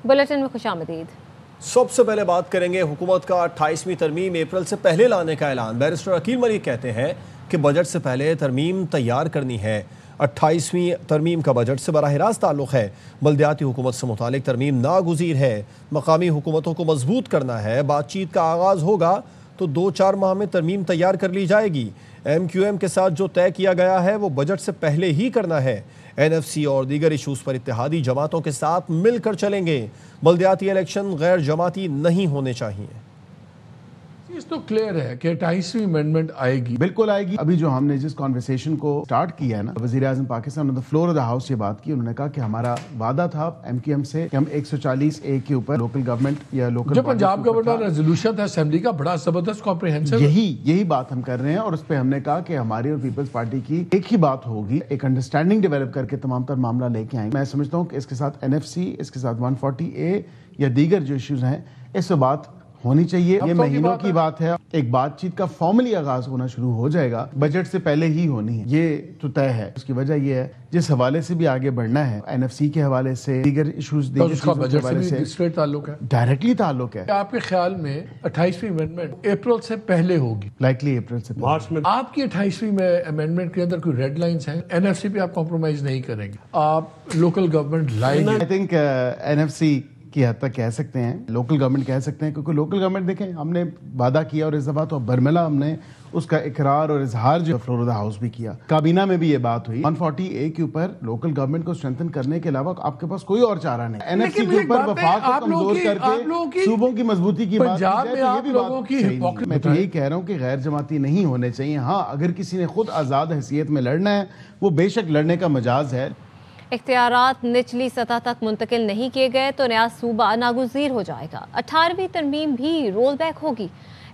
Bulletin में खुशामदीद। सबसे पहले बात करेंगे हुकूमत का 28वीं तरमीम अप्रैल से पहले लाने का ऐलान। बैरिस्टर अकील मलिक कहते हैं कि बजट से पहले तरमीम तैयार करनी है। 28वीं तरमीम का बजट से बराह रास्त ताल्लुक़ है। बल्दियाती हुकूमत से मुतालिक तरमीम नागुज़ीर है। मकामी हुकूमतों को मजबूत करना है। बातचीत का आगाज़ होगा तो 2-4 माह में तरमीम तैयार कर ली जाएगी। MQM के साथ जो तय किया गया है वो बजट से पहले ही करना है। NFC और दीगर इशूज़ पर इत्तेहादी जमातों के साथ मिलकर चलेंगे। बल्दियाती इलेक्शन गैर जमाती नहीं होने चाहिए। चीज तो क्लियर है कि 28वीं अमेंडमेंट आएगी, बिल्कुल आएगी। अभी जो हमने जिस कॉन्वर्सेशन को स्टार्ट किया है ना, वज़ीर आज़म पाकिस्तान ने the floor of the house ये बात की। उन्होंने कहा कि हमारा वादा था MQM से कि हम 140A के ऊपर लोकल गवर्नमेंट या लोकल जो पंजाब गवर्नर रेजोल्यूशन था असेंबली का, बड़ा जबरदस्त कॉम्प्रिहेंसिव, यही बात हम कर रहे हैं। और उस पर हमने कहा कि हमारी और पीपल्स पार्टी की एक ही बात होगी, एक अंडरस्टैंडिंग डेवलप करके तमाम तर मामला लेके आएंगे। मैं समझता हूँ कि इसके साथ NFC, इसके साथ 140A या दीगर जो इश्यूज हैं, इस पर बात होनी चाहिए। ये महीनों की बात है। एक बातचीत का फॉर्मली आगाज होना शुरू हो जाएगा, बजट से पहले ही होनी है, ये तो तय है। उसकी वजह ये है जिस हवाले से भी आगे बढ़ना है, NFC के हवाले से, दीगर इश्यूज, दीगर बजट से स्ट्रेट ताल्लुक है, डायरेक्टली ताल्लुक है। आपके ख्याल में 28वीं अमेंडमेंट अप्रैल से पहले होगी? लाइकली अप्रैल से मार्च में। आपकी 28वीं में अमेंडमेंट के अंदर कोई रेड लाइंस हैं? NFC पे आप कॉम्प्रोमाइज नहीं करेंगे, आप लोकल गवर्नमेंट लाएंगे? आई थिंक NFC की हद तक कह सकते हैं, लोकल गवर्नमेंट कह सकते हैं, क्योंकि लोकल गवर्नमेंट देखें, हमने वादा किया और इस दफा तो बरमला हमने उसका इकरार और इजहार जो फ्लोर ऑफ द हाउस भी किया। काबीना में भी ये बात हुई। 140A के ऊपर लोकल गवर्नमेंट को स्ट्रेंथन करने के अलावा आपके पास कोई और चारा नहीं। NFC के ऊपर वफाक को कमजोर करके सूबों की मजबूती की बात की। मैं तो यही कह रहा हूँ कि गैर जमाती नहीं होने चाहिए। हाँ, अगर किसी ने खुद आजाद हैसियत में लड़ना है, वो बेशक लड़ने का मजाज है। इख्तियारात निचली सतह तक मुंतकिल नहीं किए गए तो नया सूबा नागुज़ीर हो जाएगा। 18वीं तरमीम भी रोल बैक होगी।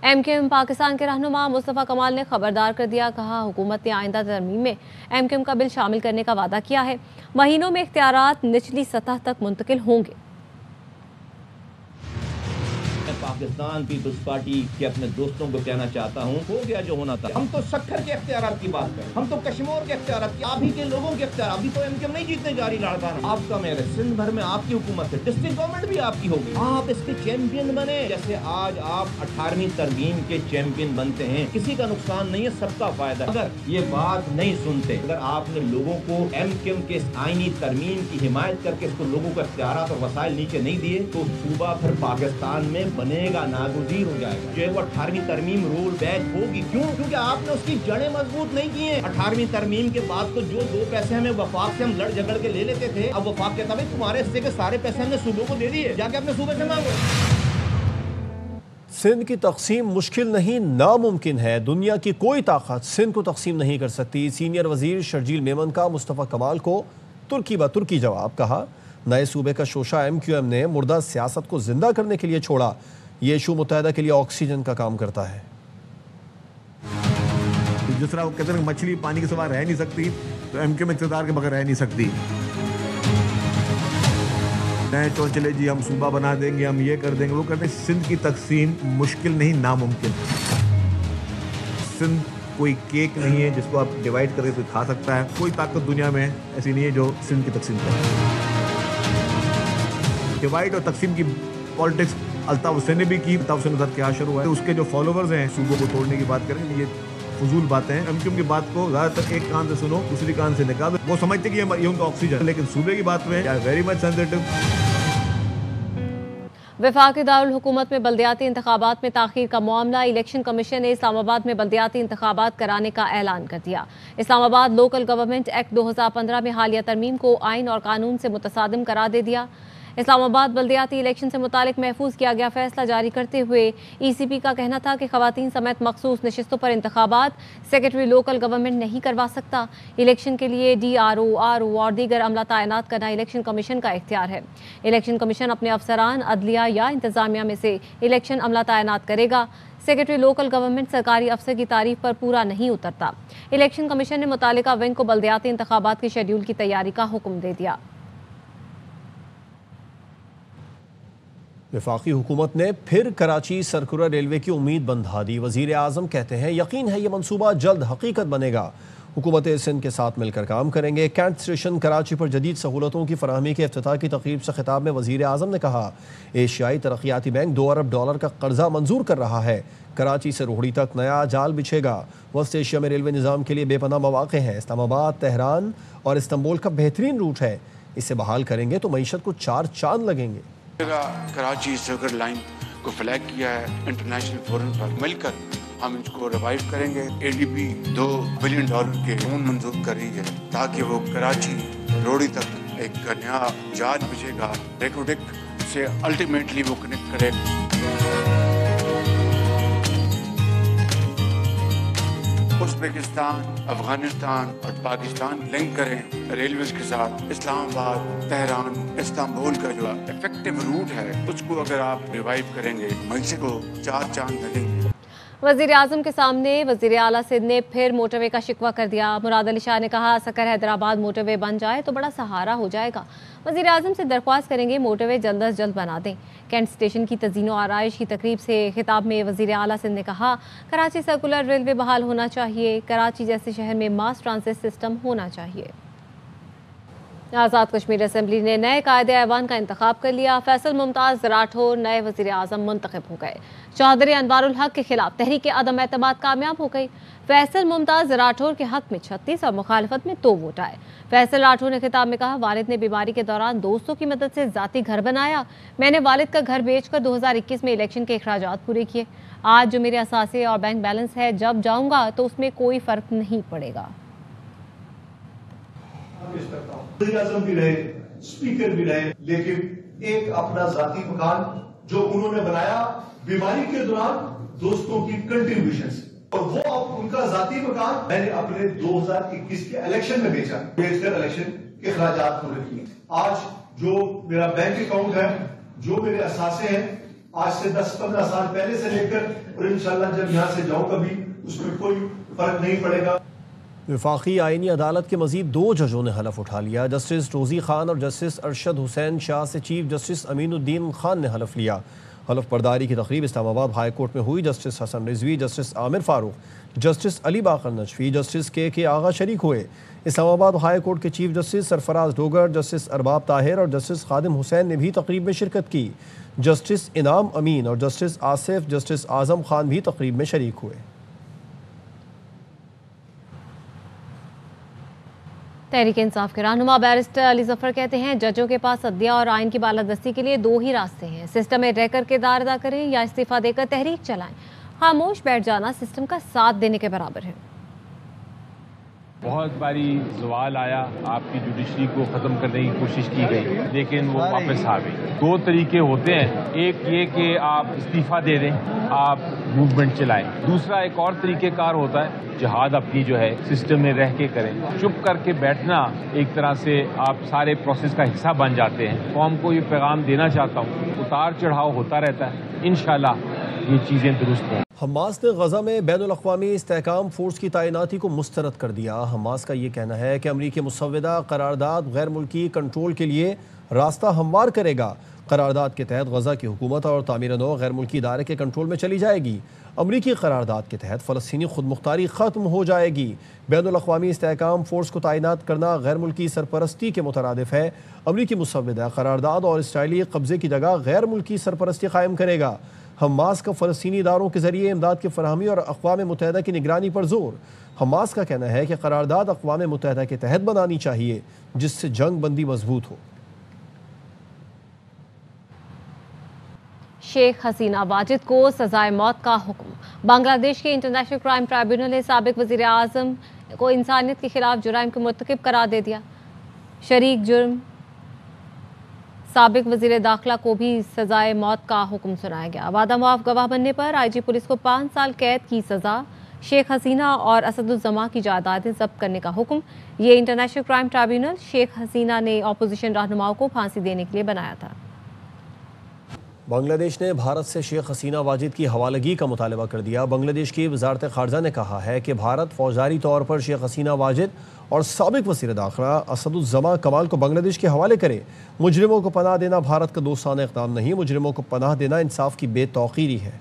MQM पाकिस्तान के रहनुमा मुस्तफ़ा कमाल ने खबरदार कर दिया। कहा, हुकूमत ने आइंदा तरमीम में MQM का बिल शामिल करने का वादा किया है। महीनों में इख्तियारात निचली सतह तक मुंतकिल होंगे। पाकिस्तान पीपल्स पार्टी के अपने दोस्तों को कहना चाहता हूँ, हो गया जो होना था। हम तो 70 के इख्तियारात की बात करें, हम तो कश्मीर के इख्तियारात की, आप ही के लोगों के इख्तियार। अभी तो MQM नहीं जीतने जा रही लड़का। आपका मेरे सिंध भर में आपकी हुकूमत है, डिस्ट्रिक्ट गवर्नमेंट भी आपकी होगी। आप इसके चैंपियन बने, जैसे आज आप 18वीं तरमीम के चैंपियन बनते हैं। किसी का नुकसान नहीं है, सबका फायदा। अगर ये बात नहीं सुनते, अगर आपने लोगों को MQM के आईनी तरमीम की हिमायत करके इसको लोगों को इख्तियारात और वसाइल नीचे नहीं दिए, तो सूबा फिर पाकिस्तान में बनेगा नागुज़ीर हो जाएगा। जो है वो 18वीं तरमीम रोल बैक होगी। क्यों? क्योंकि आपने उसकी जड़ें मजबूत नहीं की हैं। 18वीं तरमीम के बाद तो जो 2 पैसे हमें वफाक से हम लड़ झगड़ के ले लेते थे, अब वफाक कहता भाई तुम्हारे हिस्से के सारे पैसे हमने सूबों को दे दिए, जाके अपने सूबे से मांगो। सिंध की तकसीम मुश्किल नहीं, नामुमकिन है। दुनिया की कोई ताकत सिंध को तकसीम नहीं कर सकती। सीनियर वजीर शर्जील मेमन का मुस्तफ़ा कमाल को तुर्की ब तुर्की जवाब। कहा, नए सूबे का शोशा MQM ने मुर्दा सियासत को जिंदा करने के लिए छोड़ा। ये इशू मुत्तहदा के लिए ऑक्सीजन का काम करता है। जिस तरह वो कहते हैं मछली पानी के सिवा रह नहीं सकती, तो MQM इक़्तिदार के बगैर रह नहीं सकती। नए चौंचले जी हम सूबा बना देंगे, हम ये कर देंगे, वो करते हैं। सिंध की तकसीम मुश्किल नहीं, नामुमकिन। सिंध कोई केक नहीं है जिसको आप डिवाइड करके कोई खा सकता है। कोई ताकत दुनिया में ऐसी नहीं है जो सिंध की तकसीम करे। डिवाइड और तकसीम की पॉलिटिक्स अल्ताफ हुसैन ने भी की। अल्ताफ हुसैन उधर क्या शुरू हुआ है, उसके जो फॉलोवर्स हैं सूबों को तोड़ने की बात करें, ये फजूल बातें हैं। MQM की बात को ज़्यादातर एक कान से सुनो, दूसरी कान से निकालो। वो समझते कि ये उनका ऑक्सीजन, लेकिन सूबे की बात में वेरी मच सेंसिटिव। वफाकी दारुल हुकूमत में बल्दियाती इंतखाबात में ताखीर का मामला। इलेक्शन कमीशन ने इस्लामाबाद में बल्दियाती इंतखाबात कराने का ऐलान कर दिया। इस्लामाबाद लोकल गवर्नमेंट एक्ट 2015 में हालिया तरमीम को आइन और कानून से मुतसादिम करार दे दिया। इस्लामाबाद बल्दियाती इलेक्शन से मुतालिक महफूज किया गया फैसला जारी करते हुए ECP का कहना था कि खवातीन समेत मखसूस नशिस्तों पर इंतखाबात सेक्रेटरी लोकल गवर्नमेंट नहीं करवा सकता। इलेक्शन के लिए DRO, RO और दीगर अमला तैनात करना इलेक्शन कमीशन का इख्तियार है। इलेक्शन कमीशन अपने अफसरान, अदलिया या इंतजामिया में से इलेक्शन अमला तैनात करेगा। सेक्रेटरी लोकल गवर्नमेंट सरकारी अफसर की तारीफ पर पूरा नहीं उतरता। इलेक्शन कमीशन ने मुतालिका विंग को बल्दियाती इंतखाबात के शेड्यूल की तैयारी का हुक्म दे दिया। वफाकी हुकूमत ने फिर कराची सरकुरा रेलवे की उम्मीद बंधा दी। वजीर आज़म कहते हैं, यकीन है ये मनसूबा जल्द हकीकत बनेगा। हुकूमत सिंध के साथ मिलकर काम करेंगे। कैंट स्टेशन कराची पर जदीद सहूलतों की फराहमी के इफ्तिताह की तकरीब से खिताब में वज़ीर आज़म ने कहा, एशियाई तरक्याती बैंक $2 अरब का कर्जा मंजूर कर रहा है। कराची से रोहड़ी तक नया जाल बिछेगा। वस्त एशिया में रेलवे निज़ाम के लिए बेपनाह मौक़े हैं। इस्लामाबाद, तेहरान और इस्तांबुल का बेहतरीन रूट है। इसे बहाल करेंगे तो मईशत को 4 चांद लगेंगे। कराची सर्किट लाइन को फ्लैग किया है इंटरनेशनल फोरम पर, मिलकर हम इसको रिवाइव करेंगे। ADB $2 बिलियन के लोन मंजूर कर रही है ताकि वो कराची रोहड़ी तक एक नया जहाज बिछेगा। रेकोडिक से अल्टीमेटली वो कनेक्ट करे। उज़्बेकिस्तान, अफगानिस्तान और पाकिस्तान लिंक करें रेलवेज के साथ। इस्लामाबाद, तेहरान, इस्तांबुल का जो इफेक्टिव रूट है उसको अगर आप रिवाइव करेंगे, मईशत को 4 चांद लगेंगे। वज़ीर आज़म के सामने वज़ीर आला सिंध ने फिर मोटरवे का शिकवा कर दिया। मुराद अली शाह ने कहा, सकर हैदराबाद मोटरवे बन जाए तो बड़ा सहारा हो जाएगा। वज़ीर आज़म से दरख्वास्त करेंगे मोटरवे जल्द अज जल्द बना दें। कैंट स्टेशन की तज़ीनो आराइश की तकरीब से खिताब में वज़ीर आला सिंध ने कहा, कराची सर्कुलर रेलवे बहाल होना चाहिए। कराची जैसे शहर में मास ट्रांसिट सिस्टम होना चाहिए। आज़ाद कश्मीर असम्बली ने नए कायदे ऐवान का इंतखाब कर लिया। फैसल मुमताज़ राठौर नए वज़ीर आज़म मुंतखब हो गए। चौधरी अनवारुल हक के खिलाफ तहरीक अदम एतमाद कामयाब हो गई। फैसल मुमताज़ राठौर के हक में 36 और मुखालफत में 2 वोट आए। फैसल राठौर ने खिताब में कहा, वालिद ने बीमारी के दौरान दोस्तों की मदद से ज़ाती घर बनाया। मैंने वालिद का घर बेचकर 2021 में इलेक्शन के अखराजात पूरे किए। आज जो मेरे असासे और बैंक बैलेंस है, जब जाऊँगा तो उसमें कोई फ़र्क नहीं पड़ेगा। आज़म भी रहे, स्पीकर भी रहे, लेकिन एक अपना जाती मकान जो उन्होंने बनाया बीमारी के दौरान दोस्तों की कंट्रीब्यूशन से, और वो अब उनका जाती मकान मैंने अपने 2021 के इलेक्शन में बेचकर इलेक्शन के अखराजात पूरे किए। आज जो मेरा बैंक अकाउंट है, जो मेरे असासे हैं, आज से 10-15 साल पहले से लेकर और इंशाल्लाह जब यहाँ से जाऊं कभी उसमें कोई फर्क नहीं पड़ेगा। वफाकी आईनी अदालत के मजीद 2 जजों ने हलफ उठा लिया। जस्टिस रोजी खान और जस्टिस अरशद हुसैन शाह से चीफ जस्टिस अमीनुद्दीन खान ने हलफ लिया। हलफ बर्दारी की तकरीब इस्लामाबाद हाई कोर्ट में हुई। Justice Hasan Rizvi, justice Amir Farooq, justice Ali Baqar Najafi, justice K Agha शरीक हुए। इस्लामाबाद हाई कोर्ट के chief justice Sarfraz Dogar, justice Arbab Tahir और जस्टिस खादिम हुसैन ने भी तकरीब में शिरकत की। जस्टिस इनाम अमीन और जस्टिस आसिफ, जस्टिस आजम खान भी तकरीब में शरीक हुए। तहरीक इंसाफ के रहनुमा बैरिस्टर अली जफर कहते हैं, जजों के पास अदलिया और आइन की बालादस्ती के लिए 2 ही रास्ते हैं। सिस्टम में रहकर किरदार अदा करें या इस्तीफा देकर तहरीक चलाएं। खामोश बैठ जाना सिस्टम का साथ देने के बराबर है। बहुत बारी सवाल आया, आपकी जुडिशरी को ख़त्म करने की कोशिश की गई, लेकिन वो वापस आ गई। 2 तरीके होते हैं, एक ये कि आप इस्तीफा दे दें, आप मूवमेंट चलाएं। दूसरा एक और तरीक़ेकार होता है, जिहाद अपनी जो है सिस्टम में रह के करें। चुप करके बैठना एक तरह से आप सारे प्रोसेस का हिस्सा बन जाते हैं। कौम को ये पैगाम देना चाहता हूँ, उतार चढ़ाव होता रहता है, इंशाल्लाह ये चीज़ें दुरुस्त हों। हमास ने गजा में बैनुल-अक़वामी इस्तेहकाम फोर्स की तैनाती को मुस्तरद कर दिया। हमास का ये कहना है कि अमरीकी मुसव्विदा करारदाद गैर मुल्की कंट्रोल के लिए रास्ता हमवार करेगा। करारदाद के तहत गजा की हुकूमत और तामीर नौ गैर मुल्की इदारे के कंट्रोल में चली जाएगी। अमरीकी करारदाद के तहत फ़लस्तीनी खुद मुख्तारी ख़त्म हो जाएगी। बैनुल-अक़वामी इस्तेहकाम फोर्स को तैनात करना गैर मुल्की सरपरस्ती के मुतरादिफ है। अमरीकी मुसव्विदा करारदाद और इसराइली कब्जे की जगह गैर मुल्की सरपरस्ती कायम करेगा। हमास का फ़लस्तीनी इदारों के जरिए इमदाद की फरहमी और अक़वाम मुत्तहिदा की निगरानी पर जोर। हमास का कहना है कि करारदाद अक़वाम मुत्तहिदा के तहत बनानी चाहिए, जिससे जंग बंदी मजबूत हो। शेख हसीना वाजिद को सजाए मौत का हुक्म। बांग्लादेश के इंटरनेशनल क्राइम ट्राइब्यूनल ने साबिक वज़ीर आज़म को इंसानियत के खिलाफ जुराइम के मुर्तकिब करार दे दिया। शरीक जुर्म साबिक वज़ीर दाखिला को भी सजाए मौत का हुक्म सुनाया गया। वादा मुआफ़ गवाह बनने पर IG पुलिस को 5 साल कैद की सज़ा। शेख हसीना और असदुज़्ज़मा की जायदादें जब्त करने का हुक्म। ये international crime tribunal Sheikh Hasina ने अपोजिशन रहनुमाओं को फांसी देने के लिए बनाया था। बांग्लादेश ने भारत से शेख हसीना वाजिद की हवालगी का मुतालबा कर दिया। बांग्लादेश की वजारत खारजा ने कहा है कि भारत फौजदारी तौर पर शेख हसीना वाजिद और साबिक वज़ीर दाखिला असदुज़्ज़मा कमाल को बांग्लादेश के हवाले करे। मुजरिमों को पनाह देना भारत का दोस्ताना इक़दाम नहीं, मुजरिमों को पनाह देना इंसाफ की बेतौक़ीरी है।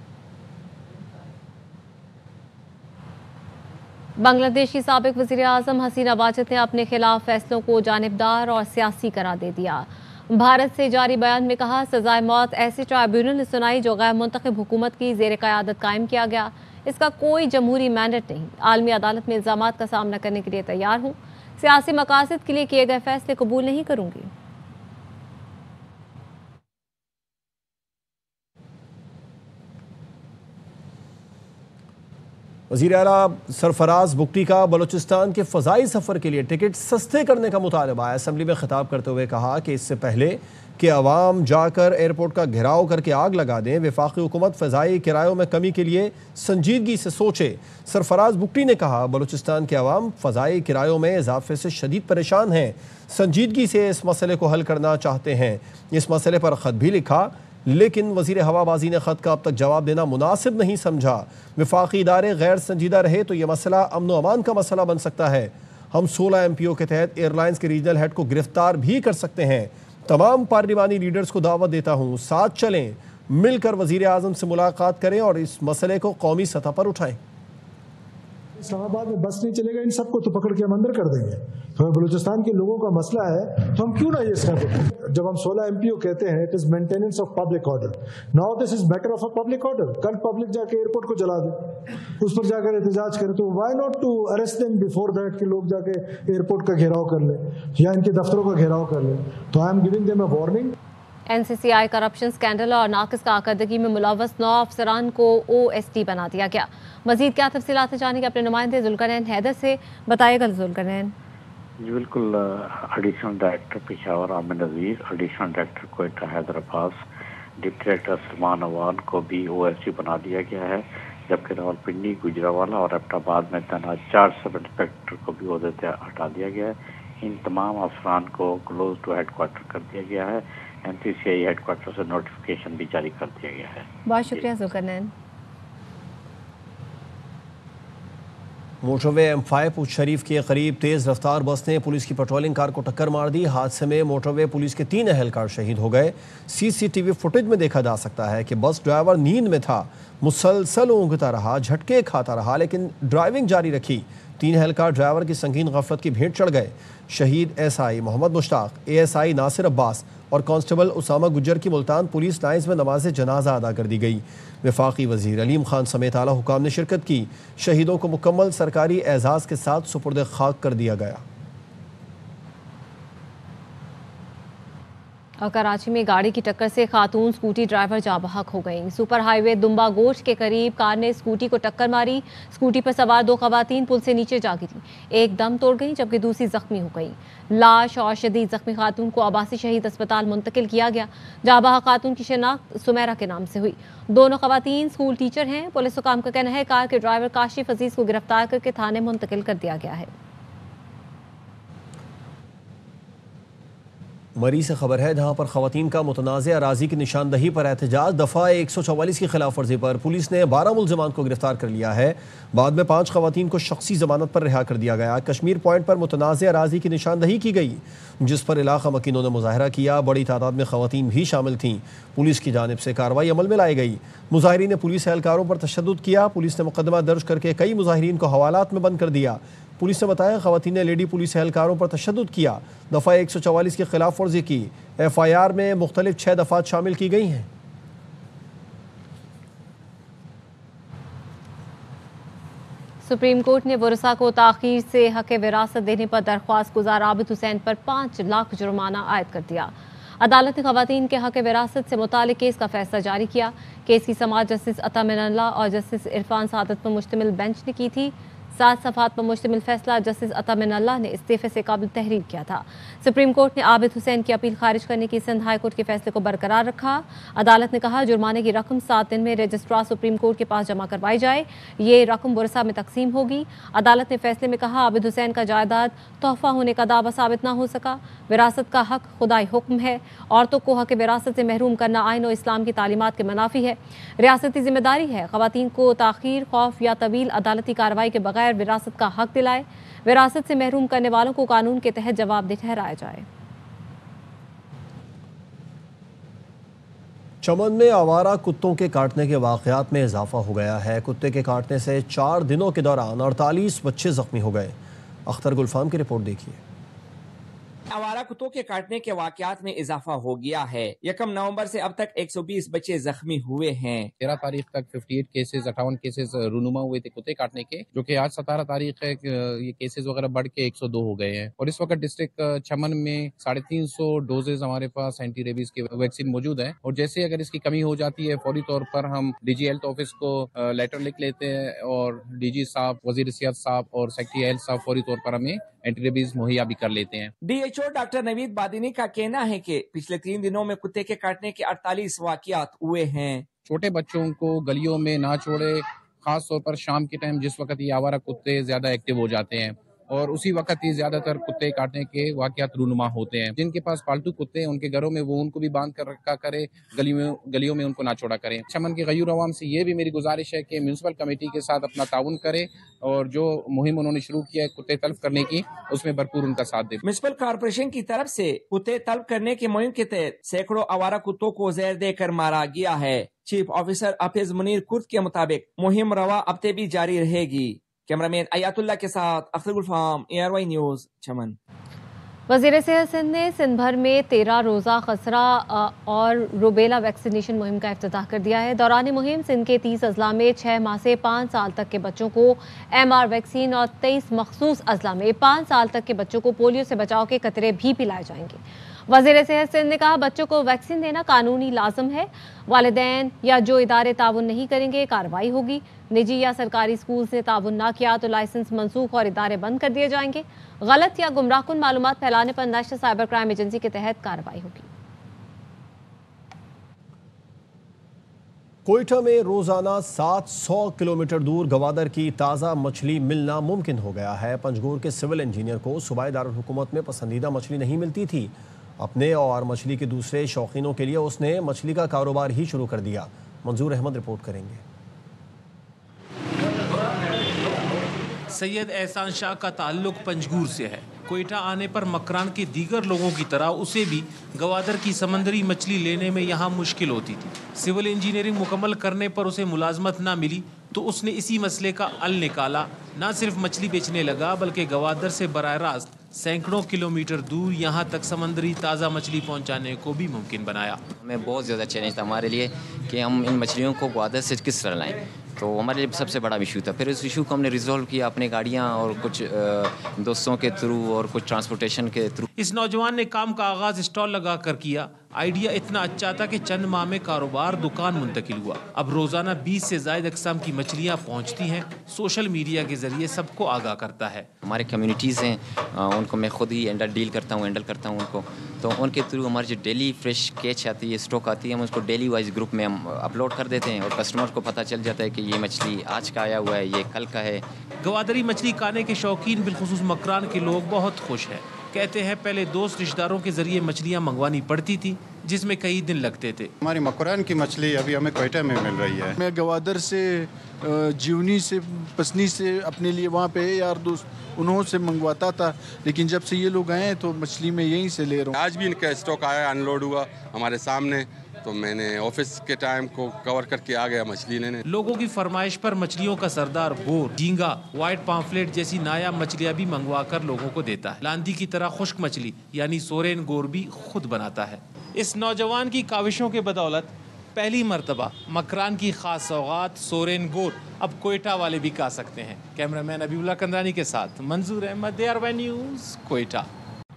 बांग्लादेश की साबिक वज़ीर आज़म हसीना वाजिद ने अपने खिलाफ फैसलों को जानिबदार और सियासी करार दे दिया। भारत से जारी बयान में कहा, सजाए मौत ऐसे ट्राइब्यूनल ने सुनाई जो गैर मुंतखब हुकूमत की ज़ेर क़यादत कायम किया गया। इसका कोई जमहूरी मैंडेट नहीं। आलमी अदालत में इल्ज़ामात का सामना करने के लिए तैयार हूँ। सियासी मकासद के लिए किए गए फैसले कबूल नहीं करूँगी। वज़ीर आला सरफराज बुगटी का बलूचिस्तान के फ़ज़ाई सफ़र के लिए टिकट सस्ते करने का मुतालबा। असम्बली में खिताब करते हुए कहा कि इससे पहले कि अवाम जाकर एयरपोर्ट का घेराव करके आग लगा दें, वफाकी हुकूमत फ़ज़ाई किरायों में कमी के लिए संजीदगी से सोचे। सरफराज बुगटी ने कहा, बलूचिस्तान के अवाम फ़ज़ाई किरायों में इजाफे से शदीद परेशान हैं, संजीदगी से इस मसले को हल करना चाहते हैं। इस मसले पर ख़त भी लिखा, लेकिन वज़ीर हवाबाजी ने ख़त का अब तक जवाब देना मुनासिब नहीं समझा। वफाकी इदारे गैर संजीदा रहे तो यह मसला अमन व अमान का मसला बन सकता है। हम 16 MPO के तहत एयरलाइंस के रीजनल हेड को गिरफ्तार भी कर सकते हैं। तमाम पार्लिमानी लीडर्स को दावत देता हूँ, साथ चलें, मिलकर वज़ीर आज़म से मुलाकात करें और इस मसले को कौमी सतह पर उठाएं। इस्लामाबाद में बस नहीं चलेगा, इन सबको तो पकड़ के हम अंदर कर देंगे। तो बलूचिस्तान के लोगों का मसला है तो हम क्यों ना ये स्टेप उठाएं। जब हम 16 MPO कहते हैं, it is maintenance of public order. Now this is matter of a public order. कल पब्लिक जाके एयरपोर्ट को जला दे, उस पर जाकर एहतजाज करे, तो why not to arrest them before that कि लोग जाके एयरपोर्ट का घेराव कर ले या इनके दफ्तरों का घेराव कर ले। तो I am giving them a warning. NCCI corruption scandal और नाकिस कारकर्दगी में मुलव्वस 9 अफसरान को OST बना दिया गया। मजीद क्या तफसीलात जानेंगे अपने नुमाइंदे जुल्करनैन हैदर से। बताइएगा जुल्करनैन। जी बिल्कुल। Additional director Peshawar Amir Nazir, additional director Quetta Haider Abbas, deputy director Salman Awan को भी OST बना दिया गया है, जबकि रावलपिंडी, गुजरावाला और एबटाबाद में तैनात 4 सब इंस्पेक्टर को भी ओहदे से हटा दिया गया है। इन तमाम अफसरान को क्लोज टू हेडक्वार्टर कर दिया गया है। NCCI हेडक्वार्टर से नोटिफिकेशन भी जारी कर दिया गया है। बहुत शुक्रिया जुल्करनैन। मोटरवे M5 पूछ शरीफ के करीब तेज़ रफ्तार बस ने पुलिस की पेट्रोलिंग कार को टक्कर मार दी। हादसे में मोटरवे पुलिस के 3 एहलकार शहीद हो गए। CCTV फुटेज में देखा जा सकता है कि बस ड्राइवर नींद में था, मुसलसल ऊँघता रहा, झटके खाता रहा, लेकिन ड्राइविंग जारी रखी। 3 एहलकार ड्राइवर की संगीन गफलत की भेंट चढ़ गए। शहीद SI मोहम्मद मुश्ताक, ASI नासिर अब्बास और कांस्टेबल उसामा गुज्जर की मुल्तान पुलिस लाइन्स में नमाज जनाजा अदा कर दी गई। वफाकी वज़ीर अलीम खान समेत आला हुकाम ने शिरकत की। शहीदों को मुकम्मल सरकारी एजाज़ के साथ सुपुर्द खाक कर दिया गया। और कराची में गाड़ी की टक्कर से खातून स्कूटी ड्राइवर जाँ बहक हो गई। सुपर हाईवे दुम्बा गोश्त के करीब कार ने स्कूटी को टक्कर मारी। स्कूटी पर सवार 2 खवातीन पुल से नीचे जा गिरी, एक दम तोड़ गई जबकि दूसरी जख्मी हो गई। लाश और शदीद जख्मी खातून को आबासी शहीद अस्पताल मुंतकिल किया गया। जाँ बहक खातून की शनाख्त सुमेरा के नाम से हुई। दोनों खवातीन स्कूल टीचर हैं। पुलिस हुकाम का कहना है कार के ड्राइवर काशिफ अजीज को गिरफ्तार करके थाने मुंतकिल कर दिया गया है। मरी से खबर है, जहां पर खवातीन का मुतनाज़ अराजी की निशानदही पर एहतजाज। दफ़ा 144 की खिलाफ वर्जी पर पुलिस ने 12 मुल्ज़िमान को गिरफ्तार कर लिया है। बाद में 5 खवातीन को शख्सी जमानत पर रिहा कर दिया गया। कश्मीर पॉइंट पर मुतनाज़ अराजी की निशानदही की गई, जिस पर इलाका मकीनों ने मुजाहरा किया। बड़ी तादाद में खवातीन भी शामिल थीं। पुलिस की जानिब से कार्रवाई अमल में लाई गई। मुजाहिरीन ने पुलिस एहलकारों पर तशद्दुद किया। पुलिस ने मुकदमा दर्ज करके कई मुजाहिरीन को हवालात में बंद कर दिया। पुलिस ने बताया खवातीन ने लेडी पुलिस एहलकारों पर तशद्दुद किया। दफ़ा 144 की खिलाफ वर्जी की। FIR में मुख्तलिफ 6 दफ़ात शामिल की गई हैं। सुप्रीम कोर्ट ने वरसा को ताखीर से हक विरासत देने पर दरख्वास्त गुजार आबिद हुसैन पर 5 लाख जुर्माना आयद कर दिया। अदालत ने खवातीन के हक विरासत से मुतालिक केस का फैसला जारी किया। केस की समाअत जस्टिस अता मिनल्ला और जस्टिस इरफान सादत पर मुश्तमिल बेंच ने की थी। 7 सफ़ात पर मुश्तमिल फैसला जस्टिस अता मिनल्ला ने इस्तीफे से काबिल तहरीर किया था। सुप्रीम कोर्ट ने आबिद हुसैन की अपील खारिज करने की सिंध हाई कोर्ट के फैसले को बरकरार रखा। अदालत ने कहा जुर्माने की रकम 7 दिन में रजिस्ट्रार सुप्रीम कोर्ट के पास जमा करवाई जाए। ये रकम वरसा में तकसीम होगी। अदालत ने फैसले में कहा आबिद हुसैन का जायदाद तोहफा होने का दावा साबित न हो सका। विरासत का हक खुदाई हुक्म है। औरतों को हक विरासत से महरूम करना आइन और इस्लाम की तालीमात के मुनाफी है। रियासती जिम्मेदारी है खवातीन को ताखीर, खौफ या तवील अदालती कार्रवाई के बगैर विरासत का हक दिलाए। विरासत से महरूम करने वालों को कानून के तहत जवाबदेह ठहराया जाए। चमन में आवारा कुत्तों के काटने के वाक़यात में इजाफा हो गया है। कुत्ते के काटने से 4 दिनों के दौरान 48 बच्चे जख्मी हो गए। अख्तर गुलफाम की रिपोर्ट देखिए। आवारा कुत्तों के काटने के वाकयात में इजाफा हो गया है। 1 नवंबर से अब तक 120 बच्चे जख्मी हुए हैं। 13 तारीख तक 58 केसेस 58 केसेस रूनुमा हुए थे कुत्ते काटने के, जो कि आज 17 तारीख है ये केसेस वगैरह बढ़ के 102 हो गए हैं। और इस वक्त डिस्ट्रिक्ट चमन में 350 डोजेज हमारे पास एंटी रेबीज की वैक्सीन मौजूद है। और जैसे अगर इसकी कमी हो जाती है फौरी तौर पर हम डीजी हेल्थ ऑफिस को लेटर लिख लेते हैं और डीजी साहब, वजीर सेहत साहब और सेक्रेटरी हेल्थ साहब फौरी तौर पर हमें एंटी रेबीज मुहैया भी कर लेते हैं। DHO डॉक्टर नवीद बादिनी का कहना है कि पिछले 3 दिनों में कुत्ते के काटने के 48 वाकयात हुए हैं। छोटे बच्चों को गलियों में ना छोड़े, खास तौर पर शाम के टाइम जिस वक्त ये आवारा कुत्ते ज्यादा एक्टिव हो जाते हैं और उसी वक्त ही ज्यादातर कुत्ते काटने के वाकयात रूनुमा होते हैं। जिनके पास पालतू कुत्ते हैं उनके घरों में वो उनको भी बांध कर रखा करे, गलियों में उनको ना छोड़ा करें। चमन के गयूर अवाम से ये भी मेरी गुजारिश है कि म्यूनसिपल कमेटी के साथ अपना ताउन करे और जो मुहिम उन्होंने शुरू किया है कुत्ते तलब करने की, उसमें भरपूर उनका साथ दे। म्यूनसिपल कॉर्पोरेशन की तरफ से कुत्ते तलब करने की मुहिम के तहत सैकड़ों आवारा कुत्तों को जहर देकर मारा गया है। Chief officer Hafeez Munir Kurd के मुताबिक मुहिम रवा अब तक भी जारी रहेगी। कैमरामैन अयातुल्ला के साथ अख्तर गुलफाम, ARY न्यूज़, चमन। वज़ीर सेहत सिंध ने सिंध भर में 13 रोज़ा खसरा और रुबेला वैक्सीनेशन मुहिम का इफ्तिताह कर दिया है। दौरान मुहिम सिंध के 30 अजला में 6 माह से 5 साल तक के बच्चों को MR वैक्सीन और 23 मखसूस अजला में 5 साल तक के बच्चों को पोलियो से बचाव के कतरे भी पिलाए जाएंगे। वज़ीर सेहत सिंध ने कहा, बच्चों को वैक्सीन देना कानूनी लाजम है। वालिदैन या जो इदारे ताउन नहीं करेंगे कार्रवाई होगी। निजी या सरकारी स्कूल से ताउन ना किया तो लाइसेंस मनसूख और इदारे बंद कर दिए जाएंगे। गलत या गुमराहकुन मालूमात फैलाने पर नेशनल साइबर क्राइम एजेंसी के तहत कार्रवाई होगी। कोयटा में रोजाना 700 किलोमीटर दूर गवादर की ताज़ा मछली मिलना मुमकिन हो गया है। पंजगोर के सिविल इंजीनियर को सूबाई दारुल हुकूमत में पसंदीदा मछली नहीं मिलती थी। अपने और मछली के दूसरे शौकीनों के लिए उसने मछली का कारोबार ही शुरू कर दिया। मंजूर अहमद रिपोर्ट करेंगे। सैयद एहसान शाह का ताल्लुक पंजगूर से है। कोयटा आने पर मकरान के दीगर लोगों की तरह उसे भी गवादर की समंदरी मछली लेने में यहाँ मुश्किल होती थी। सिविल इंजीनियरिंग मुकम्मल करने पर उसे मुलाजमत ना मिली तो उसने इसी मसले का हल निकाला। ना सिर्फ मछली बेचने लगा बल्कि गवादर से बराह रास्त सैकड़ों किलोमीटर दूर यहाँ तक समंदरी ताज़ा मछली पहुँचाने को भी मुमकिन बनाया। हमें बहुत ज़्यादा चैलेंज था हमारे लिए कि हम इन मछलियों को गवादर से किस तरह लाएं, तो हमारे लिए सबसे बड़ा इशू था। फिर इस इशू को हमने रिजॉल्व किया अपने गाड़ियाँ और कुछ दोस्तों के थ्रू और कुछ ट्रांसपोर्टेशन के थ्रू। इस नौजवान ने काम का आगाज स्टॉल लगा कर किया। आइडिया इतना अच्छा था कि चंद माह में कारोबार दुकान मुंतकिल हुआ। अब रोजाना 20 से ज़ायद अक़साम की मछलियाँ पहुँचती हैं। सोशल मीडिया के जरिए सबको आगाह करता है। हमारे कम्युनिटीज़ हैं उनको मैं खुद ही हैंडल करता हूँ उनको, तो उनके थ्रू हमारी जो डेली फ्रेश कैच आती है, स्टॉक आती है, हम उसको डेली वाइज ग्रुप में हम अपलोड कर देते हैं और कस्टमर को पता चल जाता है कि ये मछली आज का आया हुआ है, ये कल का है। गवादरी मछली खाने के शौकीन बिलखुसूस मकरान के लोग बहुत खुश हैं। कहते हैं पहले दोस्त रिश्तेदारों के जरिए मछलियाँ मंगवानी पड़ती थी जिसमें कई दिन लगते थे। हमारी मकरान की मछली अभी हमें कोयटा में मिल रही है। मैं गवादर से, जीवनी से, पसनी से अपने लिए वहाँ पे यार दोस्त उन्हों से मंगवाता था, लेकिन जब से ये लोग आए तो मछली मैं यहीं से ले रहा हूँ। आज भी इनका स्टॉक आया, अनलोड हुआ हमारे सामने, तो मैंने ऑफिस के टाइम को कवर करके आ गया मछली लेने। लोगों की फरमाइश पर मछलियों का सरदार बोर, झींगा, व्हाइट पाम्फलेट जैसी नायाब मछलियाँ भी मंगवा कर लोगों को देता है। लांदी की तरह खुश्क मछली यानी सोरेन गोर भी खुद बनाता है। इस नौजवान की काविशों के बदौलत पहली मर्तबा मकरान की खास सौगात सोरेन गोर अब कोयटा वाले भी खा सकते हैं। कैमरामैन अबीउल्लाह कंदरानी के साथ मंजूर अहमद, ARY न्यूज़, कोयटा।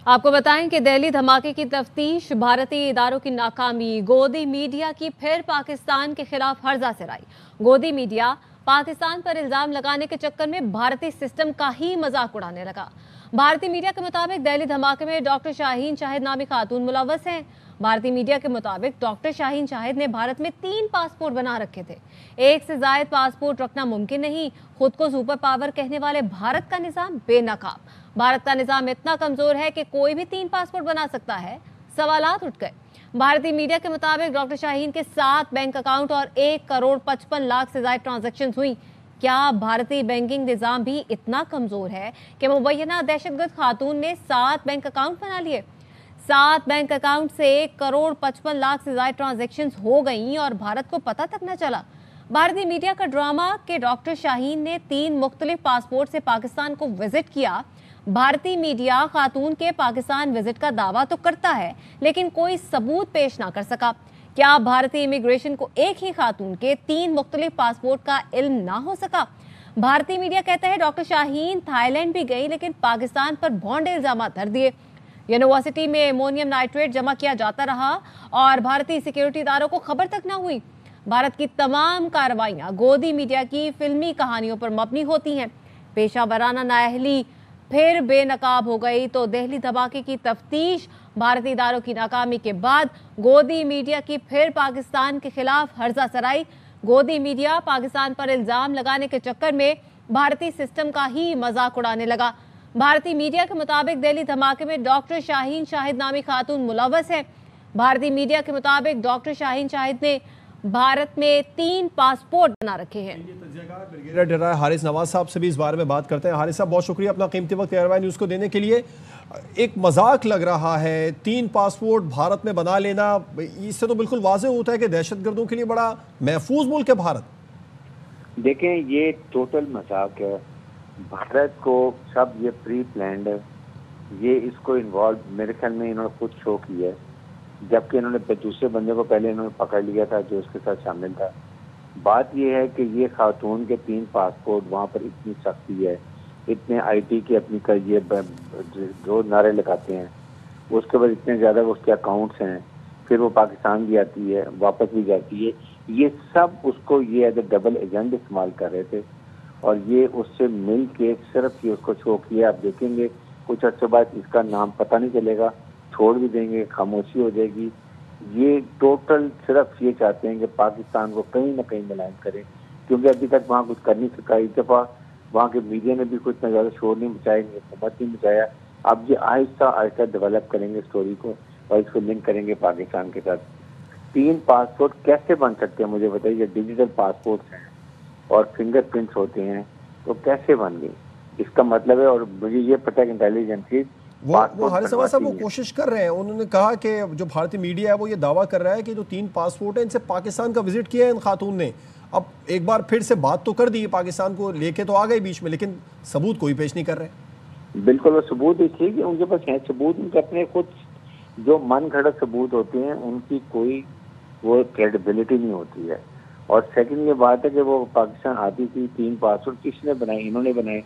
आपको बताएं कि दिल्ली धमाके की तफ्तीश, भारतीय इदारों की नाकामी, गोदी मीडिया की फिर पाकिस्तान के खिलाफ हर्जा से राई। गोदी मीडिया पाकिस्तान पर इल्जाम लगाने के चक्कर में भारतीय सिस्टम का ही मजाक उड़ाने लगा। भारतीय मीडिया के मुताबिक दिल्ली धमाके में डॉक्टर शाहीन शाहिद नामी खातून मुलव्वस हैं। भारतीय मीडिया के मुताबिक डॉक्टर शाहीन शाहिद ने भारत में 3 पासपोर्ट बना रखे थे। एक से ज्यादा पासपोर्ट रखना मुमकिन नहीं। खुद को सुपर पावर कहने वाले भारत का निजाम बेनकाब। भारत का निजाम इतना कमजोर है कि कोई भी 3 पासपोर्ट बना सकता है। सवालात उठ गए। भारतीय मीडिया के मुताबिक डॉक्टर शाहीन के 7 बैंक अकाउंट और 1 करोड़ 55 लाख से ज्यादा ट्रांजैक्शन हुई। क्या भारतीय बैंकिंग निजाम भी इतना कमजोर है कि मुबैना दहशतगर्द खातून ने 7 बैंक अकाउंट बना लिए? 7 बैंक अकाउंट से 1,55,00,000 से ज्यादा ट्रांजैक्शंस हो गई और भारत को पता तक न चला। भारतीय मीडिया का ड्रामा कि डॉक्टर शाहीन ने 3 मुख्तलिफ पासपोर्ट से पाकिस्तान को विजिट किया। भारतीय मीडिया खातून के पाकिस्तान विजिट का दावा तो करता है, लेकिन कोई सबूत पेश ना कर सका। क्या भारतीय इमिग्रेशन को एक ही खातून के 3 मुख्तलिफ पासपोर्ट का इल्म ना हो सका? भारतीय मीडिया कहता है डॉक्टर शाहीन थाईलैंड भी गई, लेकिन पाकिस्तान पर भौंडे इल्जाम धर दिए। यूनिवर्सिटी में एमोनियम नाइट्रेट जमा किया जाता रहा और भारतीय सिक्योरिटी इदारों को खबर तक न हुई। भारत की तमाम कार्रवाइयां गोदी मीडिया की फिल्मी कहानियों पर मबनी होती हैं। पेशा वराना नाअहली फिर बेनकाब हो गई तो दिल्ली धमाके की तफ्तीश, भारतीय इदारों की नाकामी के बाद गोदी मीडिया की फिर पाकिस्तान के खिलाफ हर्जा सराई। गोदी मीडिया पाकिस्तान पर इल्जाम लगाने के चक्कर में भारतीय सिस्टम का ही मजाक उड़ाने लगा। भारतीय मीडिया के मुताबिक दिल्ली धमाके में डॉक्टर शाहीन शाहिद नामी खातून मुलव्वस है। भारतीय मीडिया के मुताबिक डॉक्टर शाहीन शाहिद ने भारत में 3 पासपोर्ट बना रखे हैं। ब्रिगेडियर जनरल हारिस नवाज साहब से भी इस बारे में बात करते हैं। हारिस साहब, बहुत शुक्रिया अपना कीमती वक्त एयरवाई न्यूज़ को देने के लिए। एक मजाक लग रहा है 3 पासपोर्ट भारत में बना लेना, इससे तो बिल्कुल वाज़ेह होता है कि दहशतगर्दों के लिए बड़ा महफूज मुल्क है भारत। देखें, ये टोटल मजाक है। भारत को सब ये प्री प्लान्ड है। ये इसको इन्वॉल्व मेरे ख्याल में इन्होंने खुद शो की है, जबकि इन्होंने दूसरे बंदे को पहले इन्होंने पकड़ लिया था जो इसके साथ शामिल था। बात यह है कि ये खातून के 3 पासपोर्ट वहाँ पर इतनी सख्ती है, इतने आईटी की अपनी का ये जो नारे लगाते हैं, उसके बाद इतने ज़्यादा उसके अकाउंट्स हैं, फिर वो पाकिस्तान भी आती है, वापस भी जाती है। ये सब उसको ये एज ए डबल एजेंट इस्तेमाल कर रहे थे और ये उससे मिल के सिर्फ ये उसको शो किया। आप देखेंगे कुछ अर्से बाद इसका नाम पता नहीं चलेगा, छोड़ भी देंगे, खामोशी हो जाएगी। ये टोटल सिर्फ ये चाहते हैं कि पाकिस्तान को कहीं ना कहीं मुलायम करें, क्योंकि अभी तक वहाँ कुछ कर नहीं सका। एक दफ़ा वहाँ के मीडिया ने भी कुछ इतना ज़्यादा शोर नहीं मचाया, हुकूमत नहीं मचाया। अब ये आहिस्ता आहिस्ता डेवलप करेंगे स्टोरी को और इसको लिंक करेंगे पाकिस्तान के साथ। 3 पासपोर्ट कैसे बन सकते हैं मुझे बताइए? डिजिटल पासपोर्ट हैं और फिंगरप्रिंट्स होते हैं, तो कैसे बन गई? इसका मतलब है, और मुझे ये पता है कि इंटेलिजेंस वो हारिस नवाज साहब वो कोशिश कर रहे हैं। उन्होंने कहा कि जो भारतीय मीडिया है वो ये दावा कर रहा है कि जो 3 पासपोर्ट है इनसे पाकिस्तान का विजिट किया है इन खातून ने। अब एक बार फिर से बात तो कर दी, पाकिस्तान को लेके तो आ गए बीच में, लेकिन सबूत कोई पेश नहीं कर रहे। बिल्कुल, वो सबूत इसलिए कि उनके पास है सबूत, उनके अपने खुद जो मन घड़त सबूत होते हैं, उनकी कोई वो क्रेडिबिलिटी नहीं होती है। और सेकंड ये बात है कि वो पाकिस्तान आती थी, 3 पासपोर्ट किसने बनाए? इन्होंने बनाए।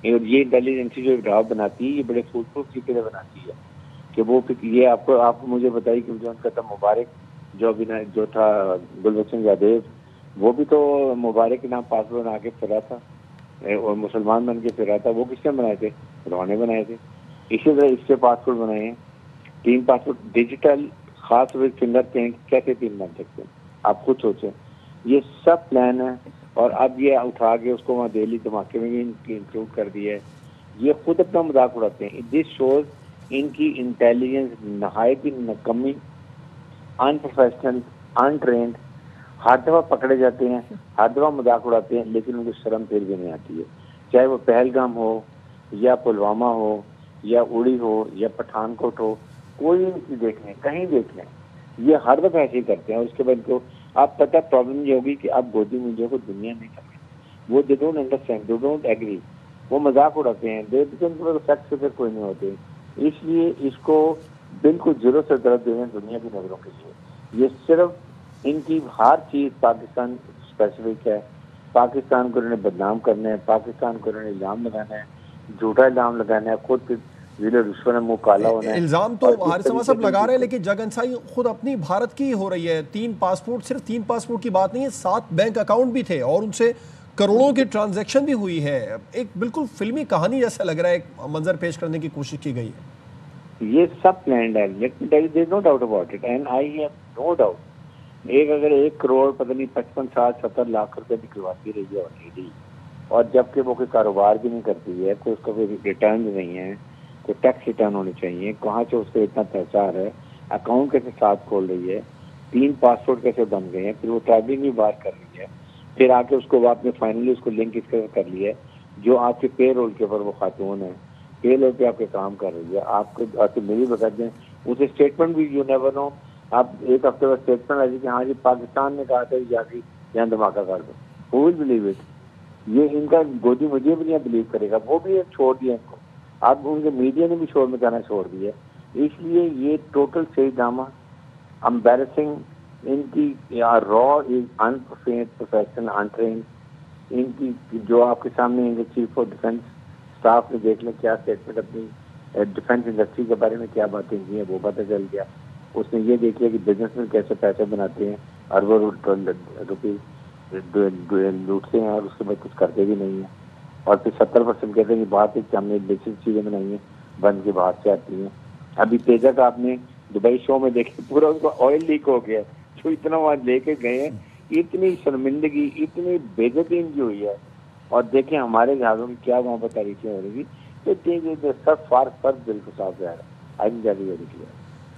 और ये इंटेलिजेंस जो ड्राफ्ट बनाती है, ये बड़े फूलप्रूफ तरीके से बनाती है कि वो ये आपको मुझे बताइए कि जो उनका था मुबारक, जो था गुलबचन यादव, वो भी तो मुबारक के नाम पासपोर्ट बना के फिरा था और मुसलमान बन के फिरा था। वो किसने बनाए थे? उन्होंने बनाए थे। इसी तरह इससे पासपोर्ट बनाए हैं 3 पासपोर्ट डिजिटल, खास विद फिंगरप्रिंट, कैसे 3 बन सकते हैं? आप खुद सोचें। ये सब प्लान है और अब ये उठा के उसको वहाँ दिल्ली धमाके में भी इंक्लूड कर दिया है। ये खुद अपना मजाक उड़ाते हैं। दिस शोज इनकी इंटेलिजेंस नहायत ही नकम्मी, अनप्रोफेशनल, अनट्रेंड। हर दफा पकड़े जाते हैं, हर दफा मजाक उड़ाते हैं, लेकिन उनको शर्म फिर भी नहीं आती है। चाहे वो पहलगाम हो या पुलवामा हो या उड़ी हो या पठानकोट हो, कोई नहीं देख लें, कहीं देख लें, ये हर दफा ऐसे ही करते हैं। और उसके बाद को आप पता प्रॉब्लम ये होगी कि आप गोदी मीडिया को दुनिया नहीं कर रहे, वो they don't understand, they don't agree, वो मजाक उड़ाते हैं, फैक्ट फिर कोई नहीं होते। इसलिए इसको बिल्कुल जीरो से तरफ देना दुनिया की नजरों के लिए। ये सिर्फ इनकी हर चीज पाकिस्तान स्पेसिफिक है। पाकिस्तान को इन्होंने बदनाम करना है, पाकिस्तान को इन्होंने इल्जाम लगाना है, झूठा इल्जाम लगाना है, खुद मुंह काला होना है। इल्जाम तो हारिस नवाज साहब लगा रहे हैं, लेकिन जगनसाई खुद अपनी भारत की हो रही है। 3 पासपोर्ट, सिर्फ 3 पासपोर्ट की बात नहीं है, 7 बैंक अकाउंट भी थे और उनसे करोड़ों की ट्रांजैक्शन भी हुई है। एक बिल्कुल फिल्मी कहानी जैसा लग रहा है, एक मंजर पेश करने की कोशिश की गई है। ये सब प्लान्ड है, let me tell you, there is no doubt about it and I have no doubt. अगर 1 करोड़ पता नहीं 55, 60, 70 लाख रुपए निकलवाती रही है ऑलरेडी, और जबकि वो कोई कारोबार भी नहीं करती है, कोई उसका कोई रिटर्न नहीं है, तो टैक्स रिटर्न होने चाहिए, कहाँ से उसको इतना पैसा आ रहा है, अकाउंट कैसे साथ खोल रही है, 3 पासपोर्ट कैसे बन गए हैं, फिर वो ट्रैवलिंग भी बाहर कर रही है, फिर आके उसको आपने फाइनली उसको लिंक इसके कर लिया है। जो आपके पे रोल के ऊपर वो खातून है, पे रोल पे आपके काम कर रही है, आपको मेरी बता दें उसे स्टेटमेंट भी यू नेवर नो, आप एक हफ्ते बाद स्टेटमेंट आ जाए कि हाँ जी पाकिस्तान ने कहा था जाके यहाँ धमाका कर दो, हु विल बिलीव इट? ये इनका गोदी मुझे भी नहीं बिलीव करेगा, वो भी छोड़ दिया इनको। अब उनके मीडिया ने भी शोर मचाना छोड़ दिया, इसलिए ये टोटल सही ड्रामा एम्बैरेसिंग, इनकी raw is unprofessional, professional, untrained. इनकी जो आपके सामने इनके चीफ ऑफ डिफेंस स्टाफ ने देख लें क्या स्टेटमेंट अपनी डिफेंस इंडस्ट्री के बारे में क्या बातें की हैं वो पता चल गया। उसने ये देख लिया कि बिजनेसमैन कैसे पैसे बनाते हैं, अरबों रुपये लूटते हैं और उसके बाद कुछ करते भी नहीं है। और फिर 70% कहते हैं कि बाहर से हमने बेसिक चीज़ें बनाई हैं बन के बाहर से आती हैं। अभी तेजा का आपने दुबई शो में देखे, पूरा उनको ऑयल लीक हो गया, जो इतना वहाँ लेके गए हैं, इतनी शर्मिंदगी, इतनी बेइज्जती इनकी हुई है। और देखें हमारे जहाज़ों में क्या वहाँ पर तारीखें हो रही थी, तो सब फर्क बिल्कुल साफ जा रहा है। आई जा रही है।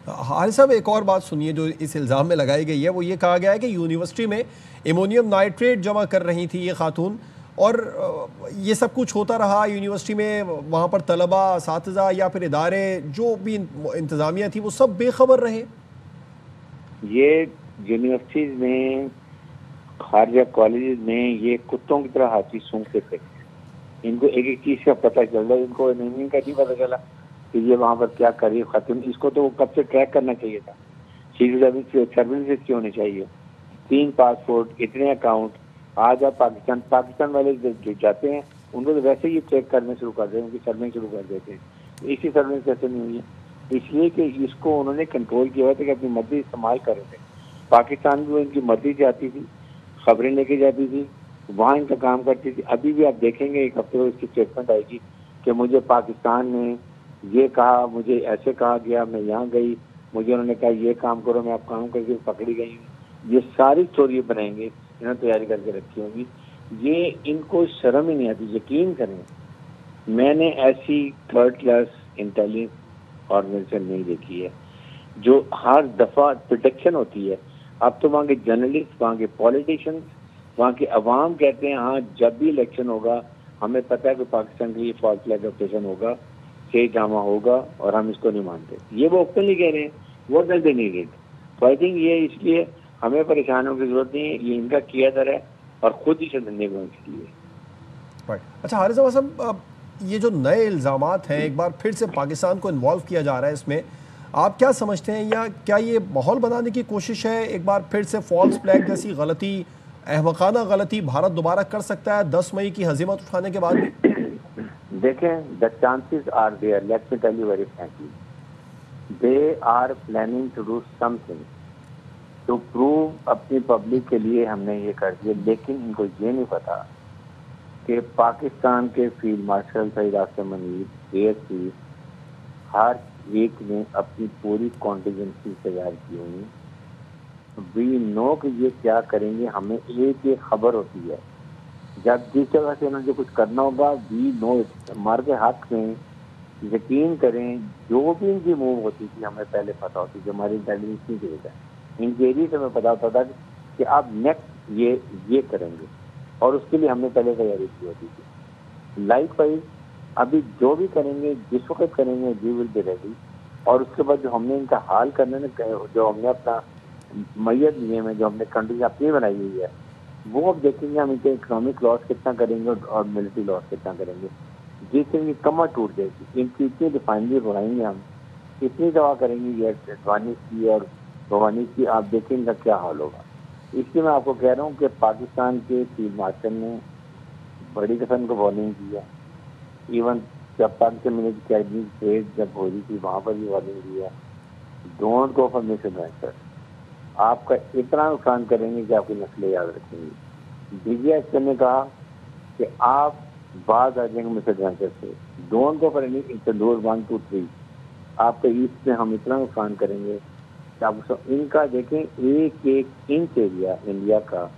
हारिस साहब एक और बात सुनिए जो इस इल्ज़ाम में लगाई गई है, वो ये कहा गया है कि यूनिवर्सिटी में एमोनियम नाइट्रेट जमा कर रही थी ये खातून, और ये सब कुछ होता रहा यूनिवर्सिटी में, वहाँ पर तलबा, असातिज़ा या फिर इदारे जो भी इंतज़ामिया थी वो सब बेखबर रहे। ये यूनिवर्सिटीज़ में, खारजा कॉलेज में ये कुत्तों की तरह हाथी सूंघते थे। इनको एक एक चीज़ का पता चल रहा है, इनको इनका नहीं पता चला कि ये वहाँ पर क्या कर रही है खातून। इसको तो कब से ट्रैक करना चाहिए था, सर्विलेंस की होनी चाहिए। 3 पासपोर्ट, इतने अकाउंट, आज आप पाकिस्तान वाले जो जाते हैं उनको तो वैसे ही चेक करने शुरू कर देते हैं, उनकी सर्विलेंस शुरू कर देते हैं। इसी सर्विलेंस कैसे नहीं हुई है? इसलिए कि इसको उन्होंने कंट्रोल किया हुआ था कि अपनी मर्जी इस्तेमाल कर रहे थे। पाकिस्तान में वो इनकी मर्जी जाती थी, खबरें लेके जाती थी, वहाँ इनका काम करती थी। अभी भी आप देखेंगे एक हफ्ते में इसकी स्टेटमेंट आएगी कि मुझे पाकिस्तान ने ये कहा, मुझे ऐसे कहा गया, मैं यहाँ गई, मुझे उन्होंने कहा ये काम करो, मैं आप काम करके पकड़ी गई हूँ। ये सारी स्टोरी बनाएंगे, इन्होंने तैयारी करके रखी होगी। ये इनको शर्म ही नहीं आती। यकीन करें मैंने ऐसी थर्ड क्लास इंटेलिजेंस ऑर्गेनाइजेशन नहीं देखी है जो हर दफा प्रोटेक्शन होती है। अब तो वहाँ के जर्नलिस्ट, वहाँ के पॉलिटिशियंस, वहाँ के अवाम कहते हैं हाँ जब भी इलेक्शन होगा हमें पता है कि पाकिस्तान के लिए फॉल्स फ्लैग ऑपरेशन होगा, सही ड्रामा होगा और हम इसको नहीं मानते। ये वो ओपनली कह रहे हैं, वो डज दे नीड इट। तो आई थिंक ये इसलिए हमें परेशान होने की जरूरत नहीं है, ये इनका किया दर है और खुद ही शर्मिंदगी को इसलिए। अच्छा हारिस साहब, ये जो नए इल्ज़ामात हैं एक बार फिर से पाकिस्तान को इन्वॉल्व किया जा रहा है इसमें, आप क्या समझते हैं, या क्या ये माहौल बनाने की कोशिश है? एक बार फिर से फॉल्स फ्लैग जैसी गलती, अहमकाना गलती भारत दोबारा कर सकता है 10 मई की हजीमत उठाने के बाद? देखें, the chances are there, let me tell you very frankly, they are planning to do something to prove अपनी पब्लिक के लिए हमने ये कर दिया। लेकिन इनको ये नहीं पता कि पाकिस्तान के field marshal Syed Asim Munir, ASP, हर एक ने अपनी पूरी कॉन्टीजेंसी तैयार की हुई। वी नो कि ये क्या करेंगे, हमें एक खबर होती है। जब जिस जगह से उन्हें जो कुछ करना होगा, वी नो इट। हमारे के हक में यकीन करें, जो भी इनकी मूव होती थी हमें पहले पता होती थी, हमारी इंटेलिजेंस नहीं देता है, इनके एरिया से हमें पता होता था कि आप नेक्स्ट ये करेंगे और उसके लिए हमने पहले तैयारी की होती थी। लाइक वाइज अभी जो भी करेंगे, जिस वक्त करेंगे, वी विल बी रेडी। और उसके बाद जो हमने इनका हाल करने में, जो हमने अपना मैयत लिए में जो हमने कंट्री अपनी बनाई हुई है, वो अब देखेंगे हम इनके इकोनॉमिक लॉस कितना करेंगे और मिलिट्री लॉस कितना करेंगे। जिससे इनकी कमर टूट जाएगी। इनकी इतनी रिफाइनरी बनाएंगे हम, इतनी दवा करेंगे ये अडवानी की और भवानी की, आप देखें इनका क्या हाल होगा। इसलिए मैं आपको कह रहा हूँ कि पाकिस्तान के फील्ड मार्शल ने बड़ी किस्म को वार्निंग की है। इवन जब पाकिस्तान मिलिट्री अकेडमी ट्रेड जब हो रही थी वहाँ पर भी वार्निंग दी है, don't go for miss adventure. आपका इतना नुकसान करेंगे कि आपकी नस्लें याद रखेंगी। DGS ने कहा कि आप बाज आ जाएंगे मिस एडवेंचर से, डोंट गो फॉर एनी इंटरडोर 1, 2, 3। आपके ईस्ट में हम इतना नुकसान करेंगे कि आप इनका देखें, एक एक इंच एरिया इंडिया का,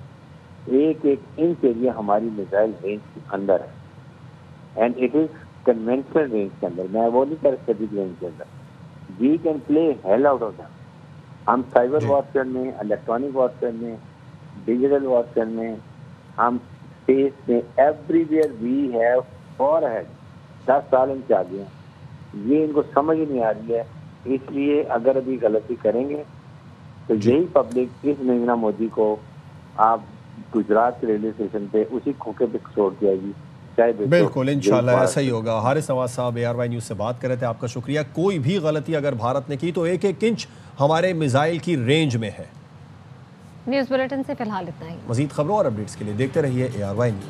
एक एक इंच एरिया हमारी मिसाइल रेंज के अंदर है। And it is conventional range के अंदर, मैं वो नहीं कर स्ट्रेटेजिक रेंज के अंदर। We can play hell out of that. हम साइबर वॉरफेयर में, इलेक्ट्रॉनिक वॉरफेयर में, डिजिटल वॉरफेयर में, हम स्पेस में, everywhere we have for head. 10 साल इनके आगे हैं। ये इनको समझ ही नहीं आ रही है इसलिए अगर अभी गलती करेंगे तो यही पब्लिक इस नरेंद्र मोदी को आप गुजरात के रेलवे स्टेशन पे उसी खोखे पे छोड़ जाएगी। बिल्कुल, इंशाल्लाह ऐसा ही होगा। हारिस नवाज साहब ARY न्यूज़ से बात कर रहे थे, आपका शुक्रिया। कोई भी गलती अगर भारत ने की तो एक एक इंच हमारे मिसाइल की रेंज में है। न्यूज़ बुलेटिन से फिलहाल इतना ही। मजीद खबरों और अपडेट्स के लिए देखते रहिए ARY न्यूज़।